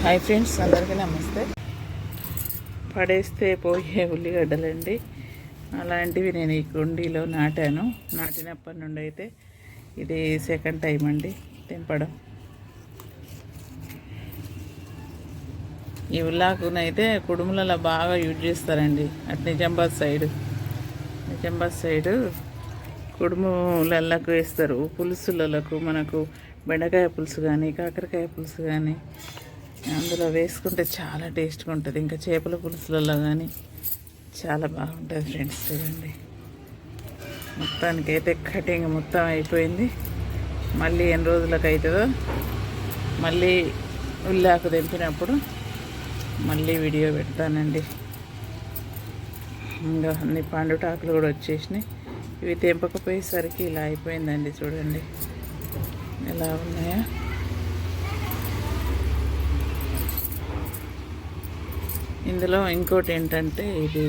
Hi friends, అందరికీ నమస్తే. పడేస్తే పోయే ఉల్లిగడ్డలండి. అలాంటివి నేను ఈ కుండీలో నాటినప్పటి నుండి అయితే ఇది సెకండ్ టైం అండి తెంపడం. ఈ ఉల్లాకునైతే కుడుములలో బాగా యూజ్ చేస్తారండి. అటు నిజామాబాద్ సైడు కుడుములలకు వేస్తారు. పులుసులకు మనకు బెండకాయ పులుసు కానీ కాకరకాయ పులుసు కానీ అందులో వేసుకుంటే చాలా టేస్ట్గా ఉంటుంది. ఇంకా చేపల పులుసులలో కానీ చాలా బాగుంటుంది ఫ్రెండ్స్. చూడండి, మొత్తానికైతే కటింగ్ మొత్తం అయిపోయింది. మళ్ళీ ఎన్ని రోజులకు అవుతుందో మళ్ళీ ఉల్లాకు తెంపినప్పుడు మళ్ళీ వీడియో పెడతానండి. ఇంకా అన్ని పండుటాకులు కూడా వచ్చేసినాయి. ఇవి తెంపకపోయేసరికి ఇలా అయిపోయిందండి. చూడండి ఎలా ఉన్నాయా. ఇందులో ఇంకోటి ఏంటంటే ఇది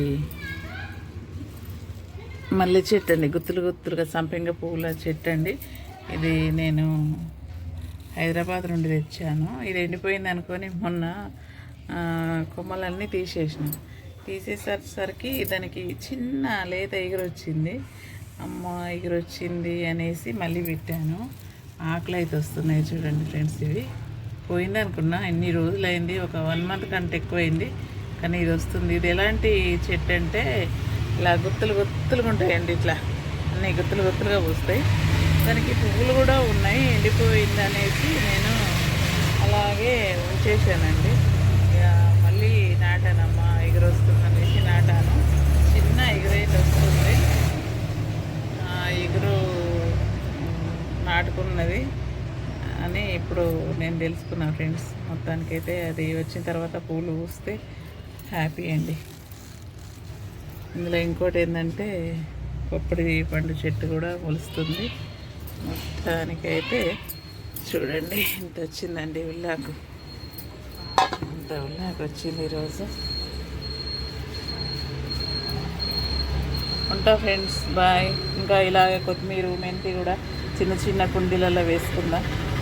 మల్లె చెట్టు అండి, గుత్తులుగా సంపెంగ పువ్వుల చెట్టు అండి. ఇది నేను హైదరాబాద్ నుండి తెచ్చాను. ఇది ఎండిపోయింది అనుకొని మొన్న కొమ్మలన్నీ తీసేసరికి దానికి చిన్న లేత ఎగురొచ్చింది. అమ్మ ఎగురొచ్చింది అనేసి మళ్ళీ పెట్టాను. ఆకులు అయితే వస్తున్నాయి చూడండి ఫ్రెండ్స్. ఇవి పోయింది అనుకున్నా, ఎన్ని రోజులైంది, ఒక 1 month కంటే ఎక్కువైంది. కానీ ఇది వస్తుంది. ఇది ఎలాంటి చెట్టు అంటే ఇలా గుత్తులుగా ఉంటాయండి. ఇట్లా అన్నీ గుత్తులుగా పూస్తాయి. దానికి పువ్వులు కూడా ఉన్నాయి. ఎండిపోయింది అనేసి నేను అలాగే ఉంచేసానండి. ఇక మళ్ళీ నాటానమ్మా, ఎగురు వస్తుంది అనేసి నాటాను. చిన్న ఎగురైతే వస్తుంది. ఎగురు నాటుకున్నది అని ఇప్పుడు నేను తెలుసుకున్నాను ఫ్రెండ్స్. మొత్తానికైతే అది వచ్చిన తర్వాత పూలు పూస్తే హ్యాపీ అండి. ఇందులో ఇంకోటి ఏంటంటే పప్పడి పండు చెట్టు కూడా మొలుస్తుంది. మొత్తానికైతే చూడండి ఇంత వచ్చిందండి ఉల్లాకు. ఇంత ఉల్లాకు వచ్చింది ఈరోజు. ఉంటా ఫ్రెండ్స్, బాయ్. ఇంకా ఇలాగే కొత్తిమీర మెంతి కూడా చిన్న కుండీలలో వేసుకుందాం.